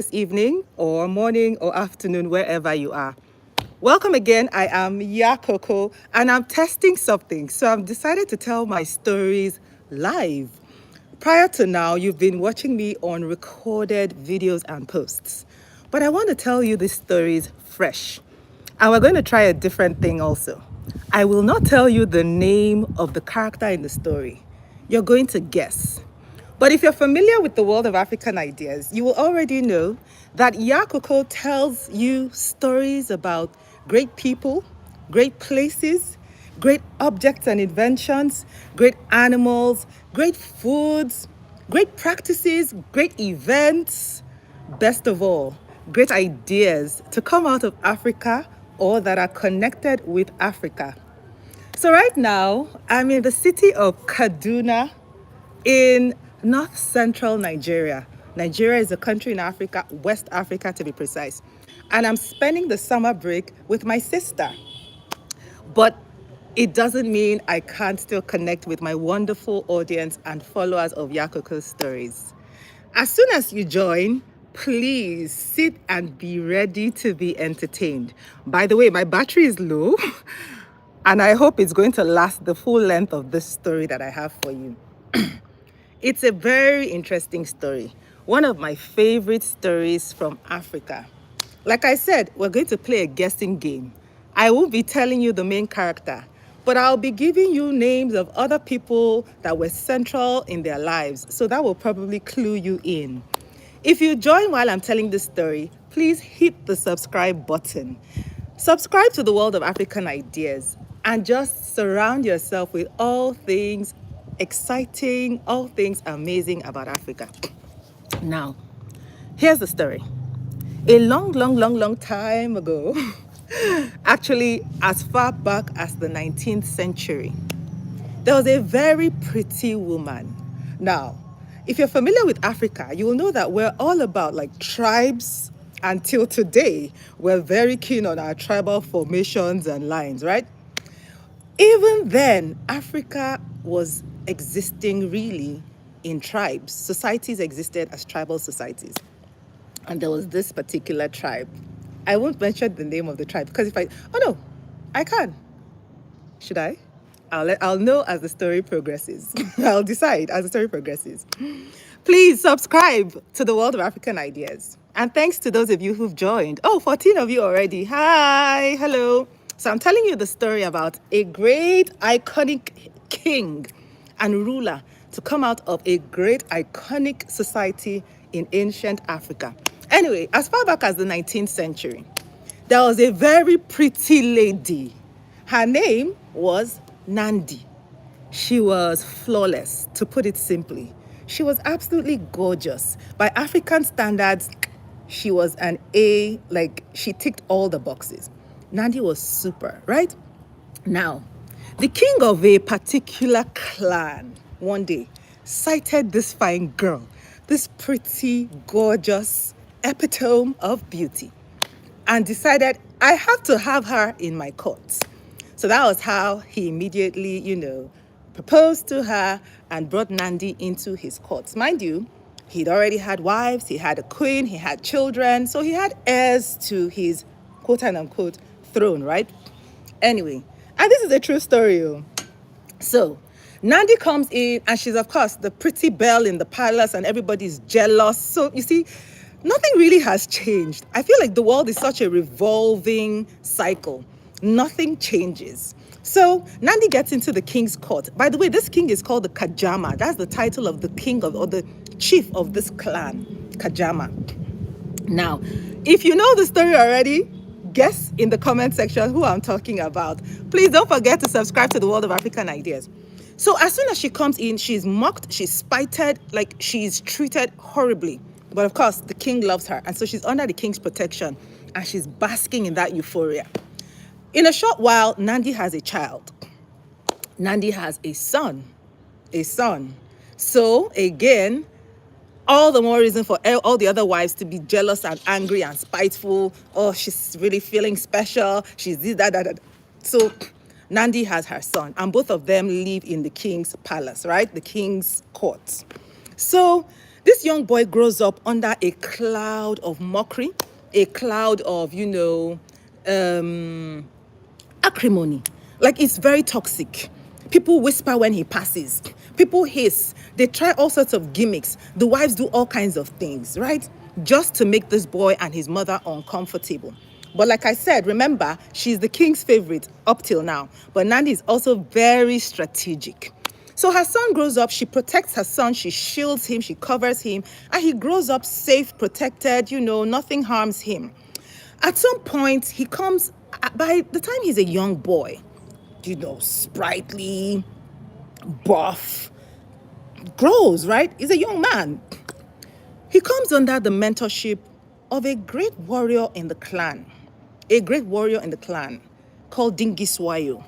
this evening or morning or afternoon, wherever you are. Welcome again. I am Yakoko and I'm testing something. So I've decided to tell my stories live. Prior to now, you've been watching me on recorded videos and posts. But I want to tell you these stories fresh. And we're going to try a different thing also. I will not tell you the name of the character in the story. You're going to guess. But if you're familiar with the world of African ideas, you will already know that Yakoko tells you stories about great people, great places, great objects and inventions, great animals, great foods, great practices, great events, best of all, great ideas to come out of Africa or that are connected with Africa. So right now, I'm in the city of Kaduna, in north central Nigeria. Nigeria is a country in Africa, West Africa to be precise. And I'm spending the summer break with my sister. But it doesn't mean I can't still connect with my wonderful audience and followers of Yakoko's stories. As soon as you join, please sit and be ready to be entertained. By the way, my battery is low and I hope it's going to last the full length of this story that I have for you. It's a very interesting story. One of my favorite stories from Africa. Like I said, we're going to play a guessing game. I won't be telling you the main character, but I'll be giving you names of other people that were central in their lives. So that will probably clue you in. If you join while I'm telling this story, please hit the subscribe button. Subscribe to the world of African ideas and just surround yourself with all things exciting, all things amazing about Africa. Now, here's the story. A long time ago, actually as far back as the 19th century, there was a very pretty woman. Now, if you're familiar with Africa, you will know that we're all about like tribes. Until today, we're very keen on our tribal formations and lines, right? Even then, Africa was existing really in tribes. Societies existed as tribal societies. And there was this particular tribe. I won't mention the name of the tribe because oh no, I can. Should I? I'll know as the story progresses. I'll decide as the story progresses. Please subscribe to the World of African Ideas. And thanks to those of you who've joined. Oh, 14 of you already. Hi, hello. So I'm telling you the story about a great iconic king and ruler to come out of a great iconic society in ancient Africa. Anyway, as far back as the 19th century, there was a very pretty lady. Her name was Nandi. She was flawless, to put it simply. She was absolutely gorgeous. By African standards, she was an A, like she ticked all the boxes. Nandi was super, right? Now, the king of a particular clan one day sighted this fine girl, this pretty, gorgeous epitome of beauty, and decided, I have to have her in my court. So that was how he immediately, proposed to her and brought Nandi into his courts. Mind you, he'd already had wives, he had a queen, he had children, so he had heirs to his quote unquote throne, right? Anyway, and this is a true story. So Nandi comes in and she's, of course, the pretty belle in the palace and everybody's jealous. So you see, nothing really has changed. I feel like the world is such a revolving cycle. Nothing changes. So Nandi gets into the king's court. By the way, this king is called the Kajama. That's the title of the king or the chief of this clan, Kajama. Now, if you know the story already, guess in the comment section who I'm talking about. Please don't forget to subscribe to the World of African Ideas. So as soon as she comes in, she's mocked, she's spited, like she's treated horribly. But of course, the king loves her. And so she's under the king's protection and she's basking in that euphoria. In a short while, Nandi has a child. Nandi has a son. So again, all the more reason for all the other wives to be jealous and angry and spiteful. Oh, she's really feeling special. She's this, that. So Nandi has her son, and both of them live in the king's palace, right? The king's court. So This young boy grows up under a cloud of mockery, a cloud of, acrimony. Like, it's very toxic. People whisper when he passes. People hiss. They try all sorts of gimmicks. The wives do all kinds of things, right? Just to make this boy and his mother uncomfortable. But like I said, remember, she's the king's favorite up till now. But Nandi is also very strategic. So her son grows up, she protects her son, she shields him, she covers him, and he grows up safe, protected, nothing harms him. At some point, he comes, by the time he's a young boy, sprightly, buff, grows, right? He's a young man. He comes under the mentorship of a great warrior in the clan. Called Dingiswayo.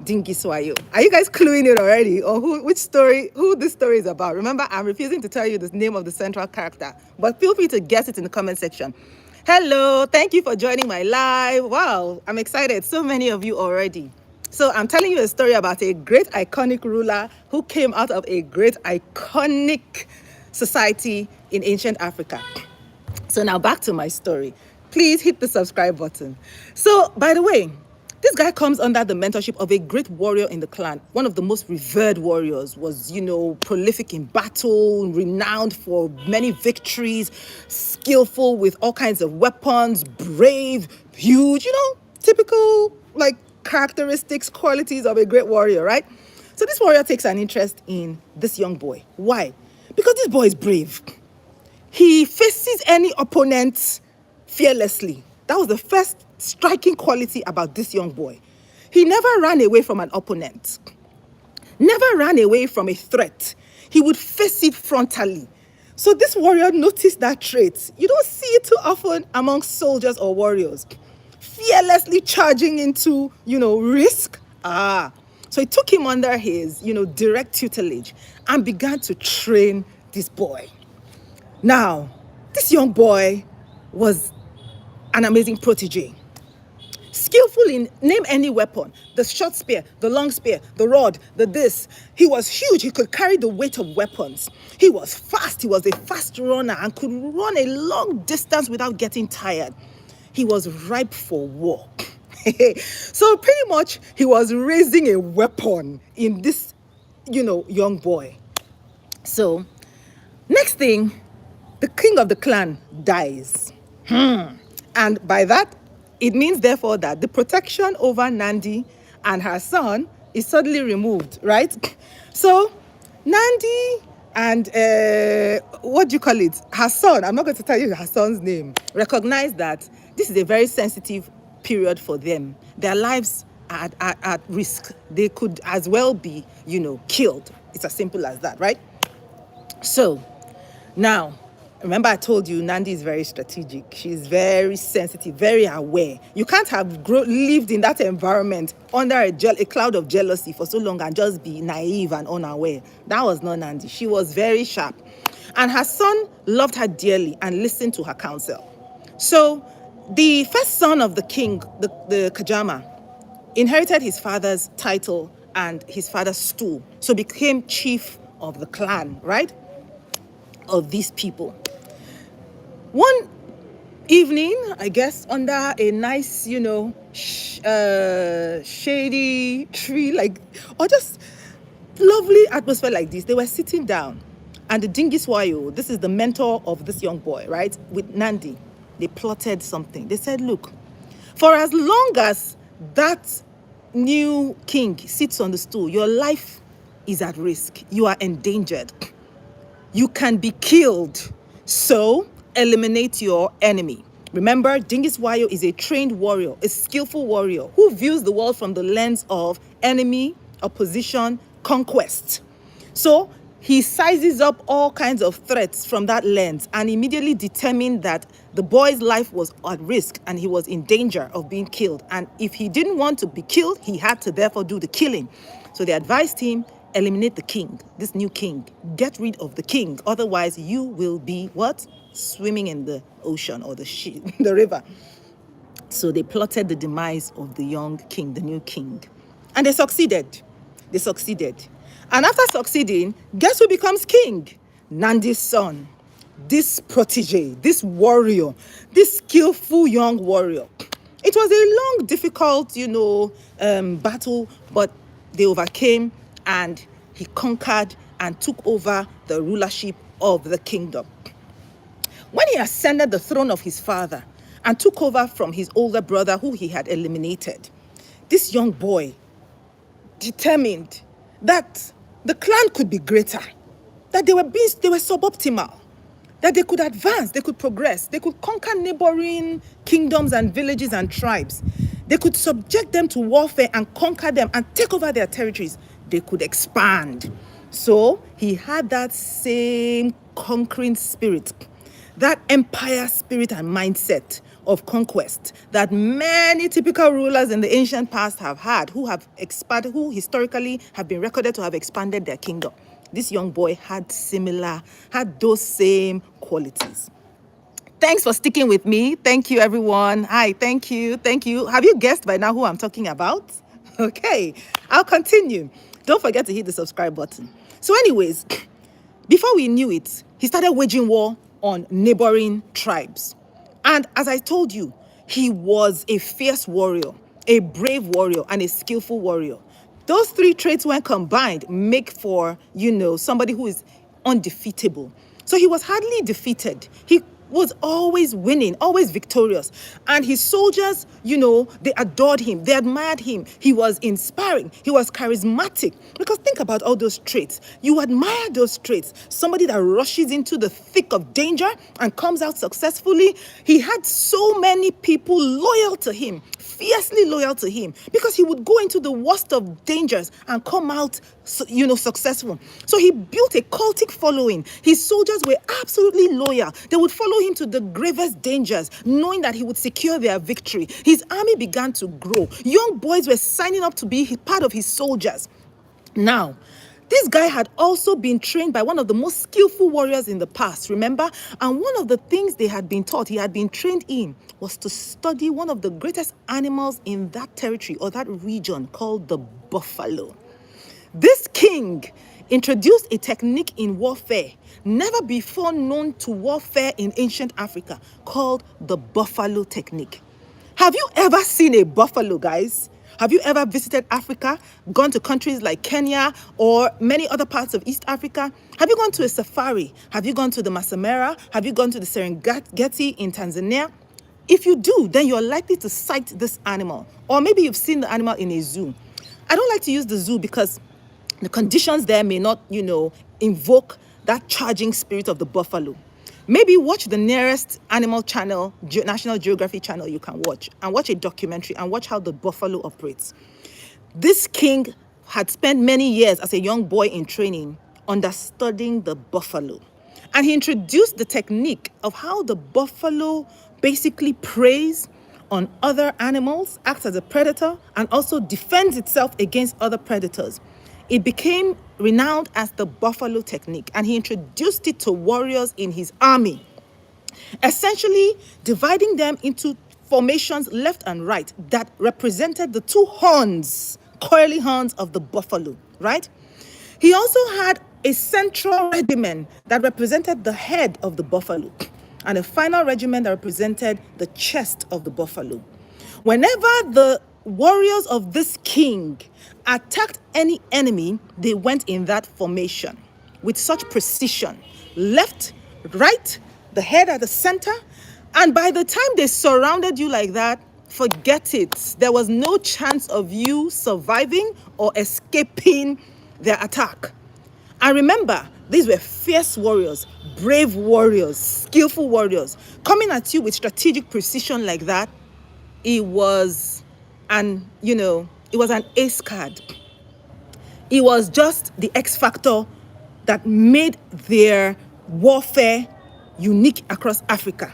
Dingiswayo. Are you guys cluing it already? Or who this story is about? Remember, I'm refusing to tell you the name of the central character, but feel free to guess it in the comment section. Hello, thank you for joining my live. Wow, I'm excited. So many of you already. So I'm telling you a story about a great iconic ruler who came out of a great iconic society in ancient Africa. So now back to my story. Please hit the subscribe button. So, by the way, this guy comes under the mentorship of a great warrior in the clan. One of the most revered warriors, was, prolific in battle, renowned for many victories, skillful with all kinds of weapons, brave, huge, typical, characteristics, qualities of a great warrior, right? So this warrior takes an interest in this young boy. Why? Because this boy is brave. He faces any opponent fearlessly. That was the first striking quality about this young boy. He never ran away from an opponent, never ran away from a threat. He would face it frontally. So this warrior noticed that trait. You don't see it too often among soldiers or warriors. Fearlessly charging into, risk. So he took him under his, direct tutelage and began to train this boy. Now, this young boy was an amazing protege. Skillful in name any weapon, the short spear, the long spear, the rod, the this. He was huge. He could carry the weight of weapons. He was fast. He was a fast runner and could run a long distance without getting tired. He was ripe for war. So pretty much he was raising a weapon in this, young boy. So next thing, the king of the clan dies. And by that, it means therefore that the protection over Nandi and her son is suddenly removed, right? So Nandi and her son, I'm not going to tell you her son's name, recognize that this is a very sensitive period for them. Their lives are at risk. They could as well be, killed. It's as simple as that, right? So now, remember I told you Nandi is very strategic. She's very sensitive, very aware. You can't have lived in that environment under a cloud of jealousy for so long and just be naive and unaware. That was not Nandi. She was very sharp. And her son loved her dearly and listened to her counsel. So the first son of the king, the Kajama, inherited his father's title and his father's stool. So became chief of the clan, right? Of these people. One evening, I guess, under a nice, shady tree, or just lovely atmosphere like this, they were sitting down. And the Dingiswayo, this is the mentor of this young boy, right, with Nandi, they plotted something. They said, look, for as long as that new king sits on the stool, your life is at risk. You are endangered. You can be killed. So eliminate your enemy. Remember, Dingiswayo is a trained warrior, a skillful warrior who views the world from the lens of enemy, opposition, conquest. So he sizes up all kinds of threats from that lens and immediately determined that the boy's life was at risk and he was in danger of being killed. And if he didn't want to be killed, he had to therefore do the killing. So they advised him, eliminate the king, this new king. Get rid of the king. Otherwise, you will be what? Swimming in the ocean or the river. So they plotted the demise of the young king, the new king. And they succeeded. And after succeeding, guess who becomes king? Nandi's son, this protege, this warrior, this skillful young warrior. It was a long, difficult, battle, but they overcame and he conquered and took over the rulership of the kingdom. When he ascended the throne of his father and took over from his older brother who he had eliminated, this young boy determined that the clan could be greater, that they were suboptimal, that they could advance, they could progress, they could conquer neighboring kingdoms and villages and tribes. They could subject them to warfare and conquer them and take over their territories. They could expand. So he had that same conquering spirit, that empire spirit and mindset of conquest that many typical rulers in the ancient past have had, who have expanded, who historically have been recorded to have expanded their kingdom. This young boy had those same qualities. Thanks for sticking with me. Thank you, everyone. Hi, thank you. Have you guessed by now who I'm talking about? Okay, I'll continue. Don't forget to hit the subscribe button. So anyways, before we knew it, he started waging war on neighboring tribes. And as I told you, he was a fierce warrior, a brave warrior, and a skillful warrior. Those three traits, when combined, make for, somebody who is undefeatable. So he was hardly defeated. He was always winning, always victorious. And his soldiers, they adored him, they admired him. He was inspiring, he was charismatic. Because think about all those traits. You admire those traits. Somebody that rushes into the thick of danger and comes out successfully. He had so many people loyal to him, fiercely loyal to him, because he would go into the worst of dangers and come out, successful. So he built a cultic following. His soldiers were absolutely loyal. They would follow him to the gravest dangers, knowing that he would secure their victory. His army began to grow. Young boys were signing up to be part of his soldiers. Now, this guy had also been trained by one of the most skillful warriors in the past, remember? And one of the things he had been trained in, was to study one of the greatest animals in that territory or that region called the buffalo. This king introduced a technique in warfare never before known to warfare in ancient Africa called the buffalo technique. Have you ever seen a buffalo, guys? Have you ever visited Africa, gone to countries like Kenya or many other parts of East Africa? Have you gone to a safari? Have you gone to the Masai Mara? Have you gone to the Serengeti in Tanzania? If you do, then you're likely to sight this animal. Or maybe you've seen the animal in a zoo. I don't like to use the zoo because the conditions there may not, invoke that charging spirit of the buffalo. Maybe watch the nearest animal channel, National Geography channel you can watch, and watch a documentary and watch how the buffalo operates. This king had spent many years as a young boy in training understudying the buffalo. And he introduced the technique of how the buffalo basically preys on other animals, acts as a predator, and also defends itself against other predators. It became renowned as the buffalo technique, and he introduced it to warriors in his army, essentially dividing them into formations left and right that represented the two horns, coily horns of the buffalo, right? He also had a central regiment that represented the head of the buffalo, and a final regiment that represented the chest of the buffalo. Whenever the warriors of this king attacked any enemy, they went in that formation with such precision. Left, right, the head at the center. And by the time they surrounded you like that, forget it. There was no chance of you surviving or escaping their attack. And remember, these were fierce warriors, brave warriors, skillful warriors. Coming at you with strategic precision like that, it was an ace card. It was just the X factor that made their warfare unique across Africa.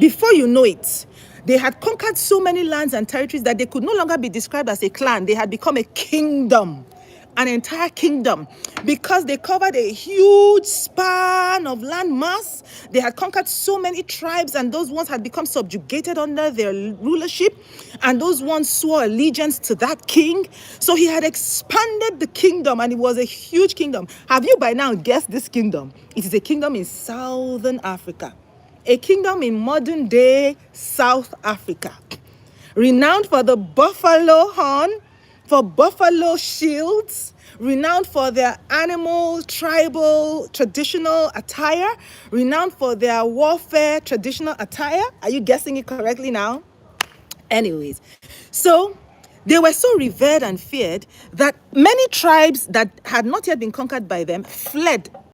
Before you know it, they had conquered so many lands and territories that they could no longer be described as a clan. They had become a kingdom. an entire kingdom because they covered a huge span of land mass. They had conquered so many tribes, and those ones had become subjugated under their rulership, and those ones swore allegiance to that king. So he had expanded the kingdom, and it was a huge kingdom. Have you by now guessed this kingdom? It is a kingdom in Southern Africa, a kingdom in modern day South Africa, renowned for the buffalo horn, for buffalo shields, renowned for their animal, tribal, traditional attire, renowned for their warfare, traditional attire. Are you guessing it correctly now? Anyways, so they were so revered and feared that many tribes that had not yet been conquered by them fled